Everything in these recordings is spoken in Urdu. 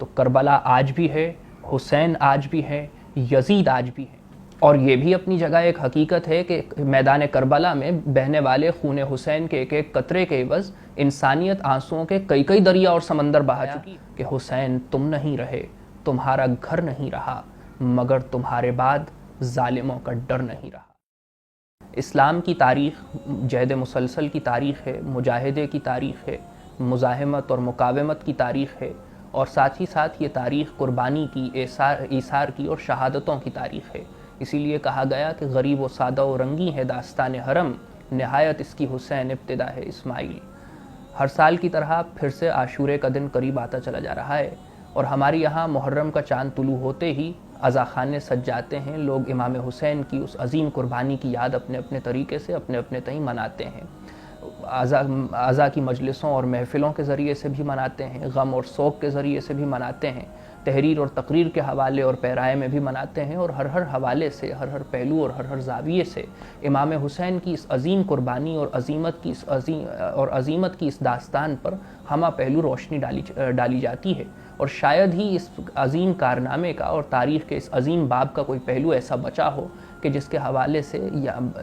تو کربلا آج بھی ہے، حسین آج بھی ہے، یزید آج بھی ہے، اور یہ بھی اپنی جگہ ایک حقیقت ہے کہ میدان کربلا میں بہنے والے خون حسین کے ایک ایک قطرے کے عوض انسانیت آنسوؤں کے کئی کئی دریا اور سمندر بہا چکی کہ حسین تم نہیں رہے، تمہارا گھر نہیں رہا، مگر تمہارے بعد ظالموں کا ڈر نہیں رہا۔ اسلام کی تاریخ جہد مسلسل کی تاریخ ہے، مجاہدے کی تاریخ ہے، مزاحمت اور مقاومت کی تاریخ ہے، اور ساتھ ہی ساتھ یہ تاریخ قربانی کی، ایثار کی اور شہادتوں کی تاریخ ہے۔ اسی لیے کہا گیا کہ غریب و سادہ و رنگی ہے داستان حرم، نہایت اس کی حسین ابتدا ہے اسماعیل۔ ہر سال کی طرح پھر سے عاشورے کا دن قریب آتا چلا جا رہا ہے، اور ہمارے یہاں محرم کا چاند طلوع ہوتے ہی عزاخانے سج جاتے ہیں، لوگ امام حسین کی اس عظیم قربانی کی یاد اپنے اپنے طریقے سے اپنے اپنے تئیں مناتے ہیں۔ عزا کی مجلسوں اور محفلوں کے ذریعے سے بھی مناتے ہیں، غم اور سوگ کے ذریعے سے بھی مناتے ہیں، تحریر اور تقریر کے حوالے اور پیرائے میں بھی مناتے ہیں، اور ہر حوالے سے، ہر پہلو اور ہر زاویے سے امام حسین کی اس عظیم قربانی اور عظیمت کی اس داستان پر ہمہ پہلو روشنی ڈالی جاتی ہے، اور شاید ہی اس عظیم کارنامے کا اور تاریخ کے اس عظیم باب کا کوئی پہلو ایسا بچا ہو کہ جس کے حوالے سے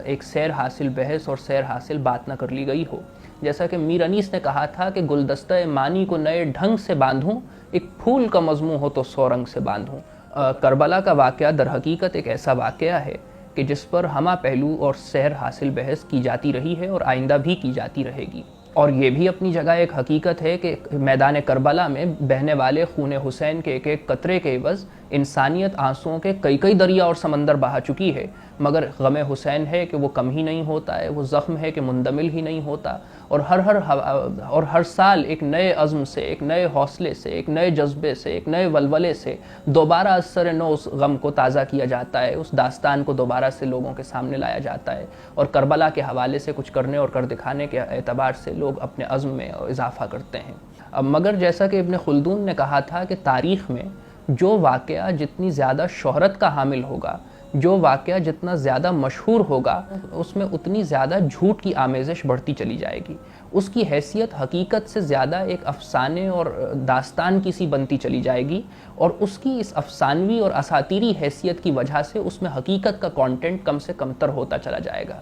ایک سیر حاصل بحث اور سیر حاصل بات نہ کر لی گئی ہو۔ جیسا کہ میر انیس نے کہا تھا کہ گلدستہ معنی کو نئے ڈھنگ سے باندھوں، ایک پھول کا مضمون ہو تو 100 رنگ سے باندھوں۔ کربلا کا واقعہ در حقیقت ایک ایسا واقعہ ہے کہ جس پر ہمہ پہلو اور سیر حاصل بحث کی جاتی رہی ہے اور آئندہ بھی کی جاتی رہے گی، اور یہ بھی اپنی جگہ ایک حقیقت ہے کہ میدان کربلا میں بہنے والے خون حسین کے ایک ایک قطرے کے عوض انسانیت آنسوؤں کے کئی کئی دریا اور سمندر بہا چکی ہے، مگر غم حسین ہے کہ وہ کم ہی نہیں ہوتا ہے، وہ زخم ہے کہ مندمل ہی نہیں ہوتا، اور ہر سال ایک نئے عزم سے، ایک نئے حوصلے سے، ایک نئے جذبے سے، ایک نئے ولولے سے دوبارہ از سر نو اس غم کو تازہ کیا جاتا ہے، اس داستان کو دوبارہ سے لوگوں کے سامنے لایا جاتا ہے، اور کربلا کے حوالے سے کچھ کرنے اور کر دکھانے کے اعتبار سے لوگ اپنے عزم میں اضافہ کرتے ہیں۔ مگر جیسا کہ ابن خلدون نے کہا تھا کہ تاریخ میں جو واقعہ جتنی زیادہ شہرت کا حامل ہوگا، جو واقعہ جتنا زیادہ مشہور ہوگا، اس میں اتنی زیادہ جھوٹ کی آمیزش بڑھتی چلی جائے گی، اس کی حیثیت حقیقت سے زیادہ ایک افسانے اور داستان کی سی بنتی چلی جائے گی، اور اس کی اس افسانوی اور اساطیری حیثیت کی وجہ سے اس میں حقیقت کا کانٹینٹ کم سے کم تر ہوتا چلا جائے گا۔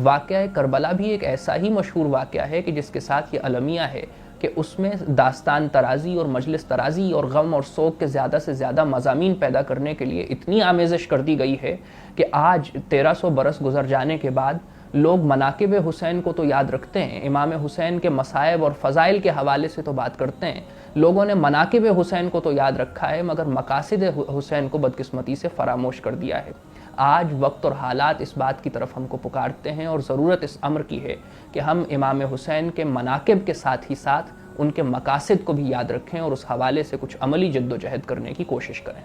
واقعہ کربلا بھی ایک ایسا ہی مشہور واقعہ ہے کہ جس کے ساتھ یہ المیہ ہے کہ اس میں داستان ترازی اور مجلس ترازی اور غم اور سوگ کے زیادہ سے زیادہ مضامین پیدا کرنے کے لیے اتنی آمیزش کر دی گئی ہے کہ آج 1300 برس گزر جانے کے بعد لوگ مناقب حسین کو تو یاد رکھتے ہیں، امام حسین کے مصائب اور فضائل کے حوالے سے تو بات کرتے ہیں، لوگوں نے مناقب حسین کو تو یاد رکھا ہے، مگر مقاصد حسین کو بدقسمتی سے فراموش کر دیا ہے۔ آج وقت اور حالات اس بات کی طرف ہم کو پکارتے ہیں، اور ضرورت اس امر کی ہے کہ ہم امام حسین کے مناقب کے ساتھ ہی ساتھ ان کے مقاصد کو بھی یاد رکھیں اور اس حوالے سے کچھ عملی جد و جہد کرنے کی کوشش کریں۔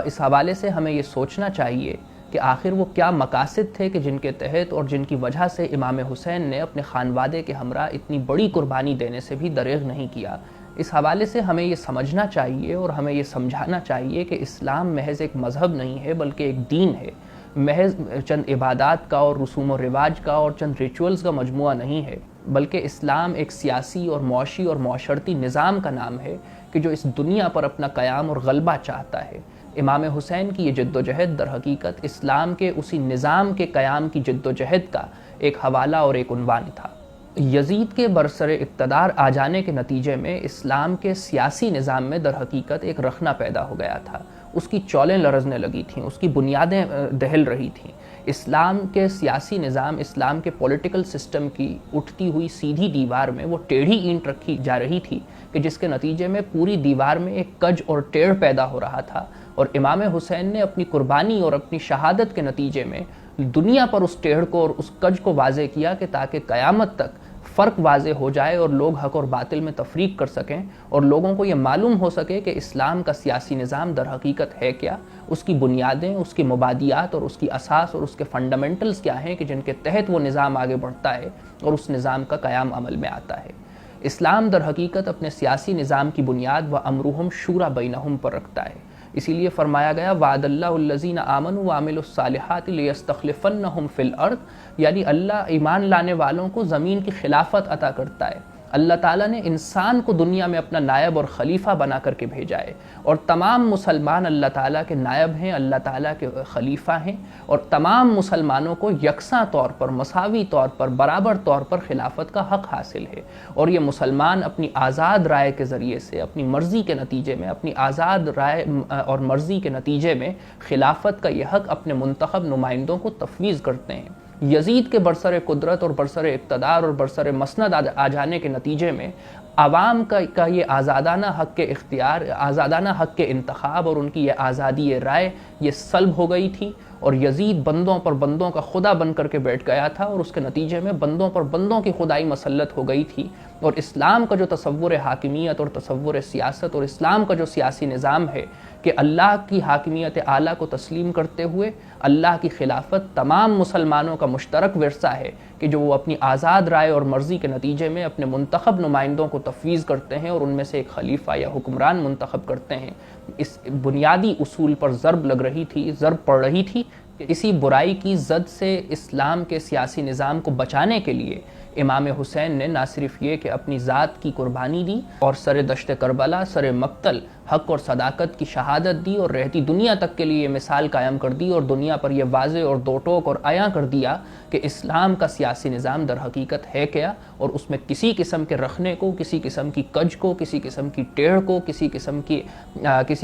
اس حوالے سے ہمیں یہ سوچنا چاہیے کہ آخر وہ کیا مقاصد تھے کہ جن کے تحت اور جن کی وجہ سے امام حسین نے اپنے خانوادے کے ہمراہ اتنی بڑی قربانی دینے سے بھی دریغ نہیں کیا۔ اس حوالے سے ہمیں یہ سمجھنا چاہیے اور ہمیں یہ سمجھانا چاہیے کہ اسلام محض ایک مذہب نہیں ہے بلکہ ایک دین ہے، محض چند عبادات کا اور رسوم و رواج کا اور چند ریچولز کا مجموعہ نہیں ہے، بلکہ اسلام ایک سیاسی اور معاشی اور معاشرتی نظام کا نام ہے کہ جو اس دنیا پر اپنا قیام اور غلبہ چاہتا ہے۔ امام حسین کی یہ جد و جہد در حقیقت اسلام کے اسی نظام کے قیام کی جد و جہد کا ایک حوالہ اور ایک عنوان تھا۔ یزید کے برسر اقتدار آ جانے کے نتیجے میں اسلام کے سیاسی نظام میں در حقیقت ایک رخنہ پیدا ہو گیا تھا، اس کی چولیں لرزنے لگی تھیں، اس کی بنیادیں دہل رہی تھیں۔ اسلام کے سیاسی نظام، اسلام کے پولیٹیکل سسٹم کی اٹھتی ہوئی سیدھی دیوار میں وہ ٹیڑھی اینٹ رکھی جا رہی تھی کہ جس کے نتیجے میں پوری دیوار میں ایک کج اور ٹیڑھ پیدا ہو رہا تھا، اور امام حسین نے اپنی قربانی اور اپنی شہادت کے نتیجے میں دنیا پر اس ٹیڑھ کو اور اس کج کو واضح کیا کہ تاکہ قیامت تک فرق واضح ہو جائے اور لوگ حق اور باطل میں تفریق کر سکیں، اور لوگوں کو یہ معلوم ہو سکے کہ اسلام کا سیاسی نظام در حقیقت ہے کیا، اس کی بنیادیں، اس کی مبادیات اور اس کی اساس اور اس کے فنڈامنٹلز کیا ہیں کہ جن کے تحت وہ نظام آگے بڑھتا ہے اور اس نظام کا قیام عمل میں آتا ہے۔ اسلام در حقیقت اپنے سیاسی نظام کی بنیاد وَأَمْرُهُمْ شُورَى بَيْنَهُمْ پر رکھتا ہے، اسی لیے فرمایا گیا وعد اللہ الذین آمنوا وعملوا الصالحات لیستخلفنہم فی الارض، یعنی اللہ ایمان لانے والوں کو زمین کی خلافت عطا کرتا ہے، اللہ تعالیٰ نے انسان کو دنیا میں اپنا نائب اور خلیفہ بنا کر کے بھیجا ہے، اور تمام مسلمان اللہ تعالیٰ کے نائب ہیں، اللہ تعالیٰ کے خلیفہ ہیں، اور تمام مسلمانوں کو یکساں طور پر، مساوی طور پر، برابر طور پر خلافت کا حق حاصل ہے۔ اور یہ مسلمان اپنی آزاد رائے کے ذریعے سے، اپنی مرضی کے نتیجے میں، اپنی آزاد رائے اور مرضی کے نتیجے میں خلافت کا یہ حق اپنے منتخب نمائندوں کو تفویض کرتے ہیں۔ یزید کے برسر قدرت اور برسر اقتدار اور برسر مسند آ جانے کے نتیجے میں عوام کا یہ آزادانہ حق کے اختیار، آزادانہ حق کے انتخاب اور ان کی یہ آزادی رائے یہ سلب ہو گئی تھی، اور یزید بندوں پر بندوں کا خدا بن کر کے بیٹھ گیا تھا، اور اس کے نتیجے میں بندوں پر بندوں کی خدائی مسلط ہو گئی تھی۔ اور اسلام کا جو تصور حاکمیت اور تصور سیاست اور اسلام کا جو سیاسی نظام ہے کہ اللہ کی حاکمیت اعلیٰ کو تسلیم کرتے ہوئے اللہ کی خلافت تمام مسلمانوں کا مشترک ورثہ ہے کہ جو وہ اپنی آزاد رائے اور مرضی کے نتیجے میں اپنے منتخب نمائندوں کو تفویض کرتے ہیں اور ان میں سے ایک خلیفہ یا حکمران منتخب کرتے ہیں۔ اس بنیادی اصول پر ضرب پڑ رہی تھی کہ اسی برائی کی زد سے اسلام کے سیاسی نظام کو بچانے کے لیے امام حسین نے نہ صرف یہ کہ اپنی ذات کی قربانی دی اور سر دشت کربلا، سر مقتل حق اور صداقت کی شہادت دی، اور رہتی دنیا تک کے لیے یہ مثال قائم کر دی اور دنیا پر یہ واضح اور دو ٹوک اور عیاں کر دیا کہ اسلام کا سیاسی نظام در حقیقت ہے کیا، اور اس میں کسی قسم کے رخنے کو، کسی قسم کی کج کو، کسی قسم کی ٹیڑھ کو، کسی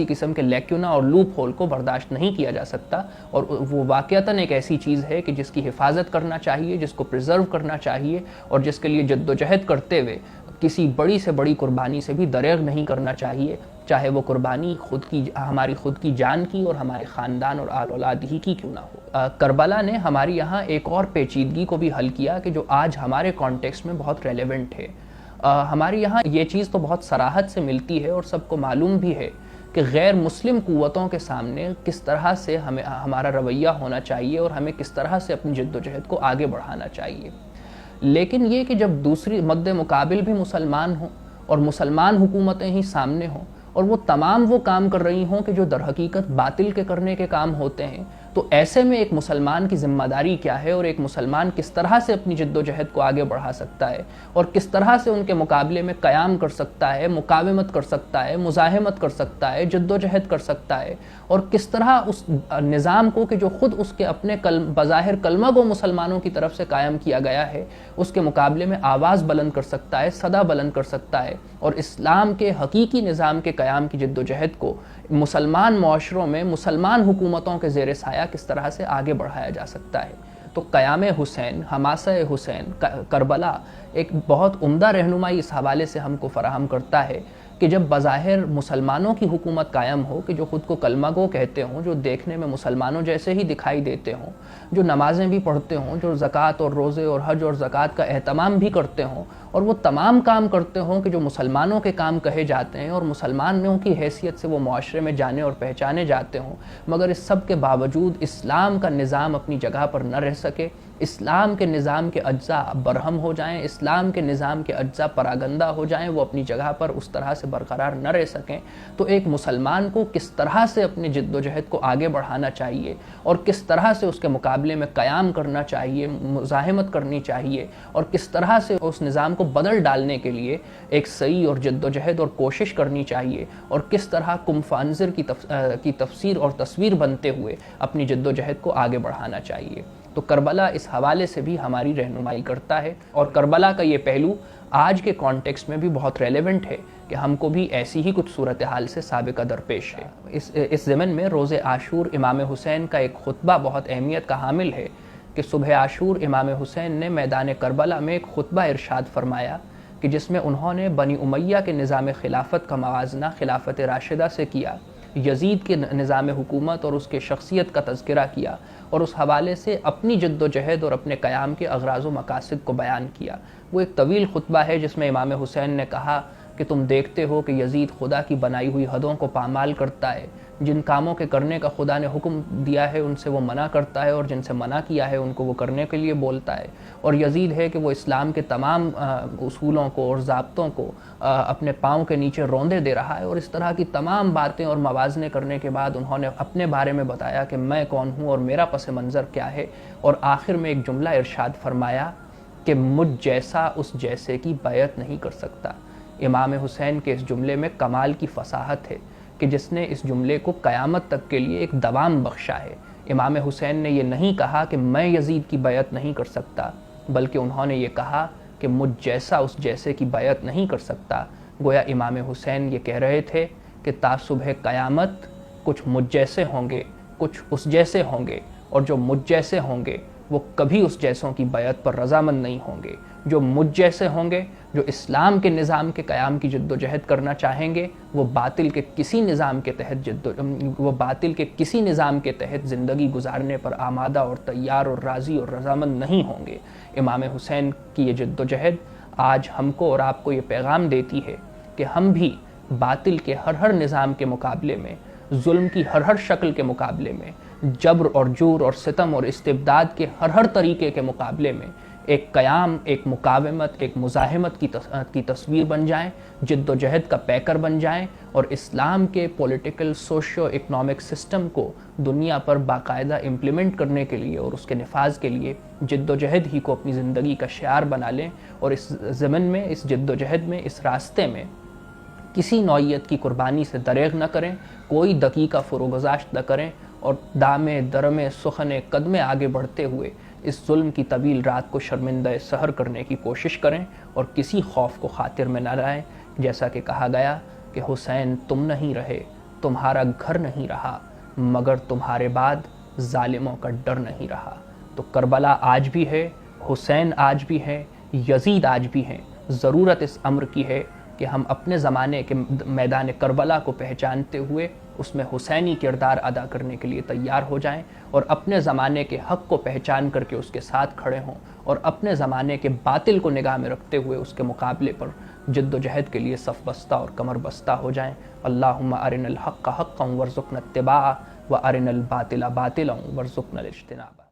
قسم کے لیکیونا اور لوپ ہول کو برداشت نہیں کیا جا سکتا، اور وہ واقعتاً ایک ایسی چیز ہے کہ جس کی حفاظت کرنا چاہیے، جس کو پریزرو کرنا چاہیے، اور جس کے لیے جد و جہد کرتے ہوئے کسی بڑی سے بڑی قربانی سے بھی دریغ نہیں کرنا چاہیے، چاہے وہ قربانی ہماری خود کی جان کی اور ہمارے خاندان اور آل اولاد ہی کی کیوں نہ ہو۔ کربلا نے ہماری یہاں ایک اور پیچیدگی کو بھی حل کیا کہ جو آج ہمارے کانٹیکسٹ میں بہت ریلیونٹ ہے۔ ہمارے یہاں یہ چیز تو بہت صراحت سے ملتی ہے اور سب کو معلوم بھی ہے کہ غیر مسلم قوتوں کے سامنے کس طرح سے ہمارا رویہ ہونا چاہیے اور ہمیں کس طرح سے اپنی جد و جہد کو آگے بڑھانا چاہیے۔ لیکن یہ کہ جب دوسری مد مقابل بھی مسلمان ہوں اور مسلمان حکومتیں ہی سامنے ہوں اور وہ تمام وہ کام کر رہی ہوں کہ جو در حقیقت باطل کے کرنے کے کام ہوتے ہیں، تو ایسے میں ایک مسلمان کی ذمہ داری کیا ہے اور ایک مسلمان کس طرح سے اپنی جد و جہد کو آگے بڑھا سکتا ہے اور کس طرح سے ان کے مقابلے میں قیام کر سکتا ہے، مقاومت کر سکتا ہے، مزاحمت کر سکتا ہے، جد و جہد کر سکتا ہے، اور کس طرح اس نظام کو کہ جو خود اس کے اپنے بظاہر کلمہ گو مسلمانوں کی طرف سے قائم کیا گیا ہے، اس کے مقابلے میں آواز بلند کر سکتا ہے، صدا بلند کر سکتا ہے، اور اسلام کے حقیقی نظام کے قیام کی جد و جہد کو مسلمان معاشروں میں مسلمان حکومتوں کے زیر سایہ کس طرح سے آگے بڑھایا جا سکتا ہے۔ تو قیام حسین، حماسہ حسین، کربلا ایک بہت عمدہ رہنمائی اس حوالے سے ہم کو فراہم کرتا ہے کہ جب بظاہر مسلمانوں کی حکومت قائم ہو کہ جو خود کو کلمہ گو کہتے ہوں، جو دیکھنے میں مسلمانوں جیسے ہی دکھائی دیتے ہوں، جو نمازیں بھی پڑھتے ہوں، جو زکوٰۃ اور روزے اور حج اور زکوٰۃ کا اہتمام بھی کرتے ہوں، اور وہ تمام کام کرتے ہوں کہ جو مسلمانوں کے کام کہے جاتے ہیں اور مسلمانوں کی حیثیت سے وہ معاشرے میں جانے اور پہچانے جاتے ہوں، مگر اس سب کے باوجود اسلام کا نظام اپنی جگہ پر نہ رہ سکے، اسلام کے نظام کے اجزاء برہم ہو جائیں، اسلام کے نظام کے اجزاء پراگندہ ہو جائیں، وہ اپنی جگہ پر اس طرح سے برقرار نہ رہ سکیں، تو ایک مسلمان کو کس طرح سے اپنے جد و جہد کو آگے بڑھانا چاہیے اور کس طرح سے اس کے مقابلے میں قیام کرنا چاہیے، مزاحمت کرنی چاہیے، اور کس طرح سے اس نظام کو بدل ڈالنے کے لیے ایک صحیح اور جد و جہد اور کوشش کرنی چاہیے، اور کس طرح کم فانزر کی تفسیر اور تصویر بنتے ہوئے اپنی جد و جہد کو آگے بڑھانا چاہیے۔ تو کربلا اس حوالے سے بھی ہماری رہنمائی کرتا ہے، اور کربلا کا یہ پہلو آج کے کانٹیکسٹ میں بھی بہت ریلیونٹ ہے کہ ہم کو بھی ایسی ہی کچھ صورتحال سے سابقہ درپیش ہے۔ اس ضمن میں روز عاشور امام حسین کا ایک خطبہ بہت اہمیت کا حامل ہے کہ صبح عاشور امام حسین نے میدان کربلا میں ایک خطبہ ارشاد فرمایا کہ جس میں انہوں نے بنی امیہ کے نظام خلافت کا موازنہ خلافت راشدہ سے کیا، یزید کے نظام حکومت اور اس کے شخصیت کا تذکرہ کیا، اور اس حوالے سے اپنی جد و جہد اور اپنے قیام کے اغراض و مقاصد کو بیان کیا۔ وہ ایک طویل خطبہ ہے جس میں امام حسین نے کہا کہ تم دیکھتے ہو کہ یزید خدا کی بنائی ہوئی حدوں کو پامال کرتا ہے، جن کاموں کے کرنے کا خدا نے حکم دیا ہے ان سے وہ منع کرتا ہے، اور جن سے منع کیا ہے ان کو وہ کرنے کے لیے بولتا ہے، اور یزید ہے کہ وہ اسلام کے تمام اصولوں کو اور ضابطوں کو اپنے پاؤں کے نیچے روندے دے رہا ہے، اور اس طرح کی تمام باتیں اور موازنے کرنے کے بعد انہوں نے اپنے بارے میں بتایا کہ میں کون ہوں اور میرا پس منظر کیا ہے، اور آخر میں ایک جملہ ارشاد فرمایا کہ مجھ جیسا اس جیسے کی بیعت نہیں کر سکتا۔ امام حسین کے اس جملے میں کمال کی فصاحت ہے کہ جس نے اس جملے کو قیامت تک کے لیے ایک دوام بخشا ہے۔ امام حسین نے یہ نہیں کہا کہ میں یزید کی بیعت نہیں کر سکتا، بلکہ انہوں نے یہ کہا کہ مجھ جیسا اس جیسے کی بیعت نہیں کر سکتا۔ گویا امام حسین یہ کہہ رہے تھے کہ تا صبح قیامت کچھ مجھ جیسے ہوں گے، کچھ اس جیسے ہوں گے، اور جو مجھ جیسے ہوں گے وہ کبھی اس جیسوں کی بیعت پر رضامند نہیں ہوں گے۔ جو مجھ جیسے ہوں گے، جو اسلام کے نظام کے قیام کی جد و جہد کرنا چاہیں گے، وہ باطل کے کسی نظام کے تحت زندگی گزارنے پر آمادہ اور تیار اور راضی اور رضامند نہیں ہوں گے۔ امام حسین کی یہ جد و جہد آج ہم کو اور آپ کو یہ پیغام دیتی ہے کہ ہم بھی باطل کے ہر نظام کے مقابلے میں، ظلم کی ہر شکل کے مقابلے میں، جبر اور جور اور ستم اور استبداد کے ہر طریقے کے مقابلے میں ایک قیام، ایک مقاومت، ایک مزاحمت کی تصویر بن جائیں، جد و جہد کا پیکر بن جائیں، اور اسلام کے پولیٹیکل، سوشو اکنامک سسٹم کو دنیا پر باقاعدہ امپلیمنٹ کرنے کے لیے اور اس کے نفاذ کے لیے جد و جہد ہی کو اپنی زندگی کا شعار بنا لیں، اور اس ضمن میں، اس جد و جہد میں، اس راستے میں کسی نوعیت کی قربانی سے دریغ نہ کریں، کوئی دقیقہ فروگزاشت نہ کریں، اور دامے درمے سخنے قدمے آگے بڑھتے ہوئے اس ظلم کی طویل رات کو شرمندہ سحر کرنے کی کوشش کریں، اور کسی خوف کو خاطر میں نہ لائیں۔ جیسا کہ کہا گیا کہ حسین تم نہیں رہے، تمہارا گھر نہیں رہا، مگر تمہارے بعد ظالموں کا ڈر نہیں رہا۔ تو کربلا آج بھی ہے، حسین آج بھی ہے، یزید آج بھی ہیں۔ ضرورت اس امر کی ہے کہ ہم اپنے زمانے کے میدان کربلا کو پہچانتے ہوئے اس میں حسینی کردار ادا کرنے کے لیے تیار ہو جائیں، اور اپنے زمانے کے حق کو پہچان کر کے اس کے ساتھ کھڑے ہوں، اور اپنے زمانے کے باطل کو نگاہ میں رکھتے ہوئے اس کے مقابلے پر جد و جہد کے لیے صف بستہ اور کمر بستہ ہو جائیں۔ اللہم ارنا الحق حقا وارزقنا اتباعہ وارنا الباطل باطلا وارزقنا الاجتناب۔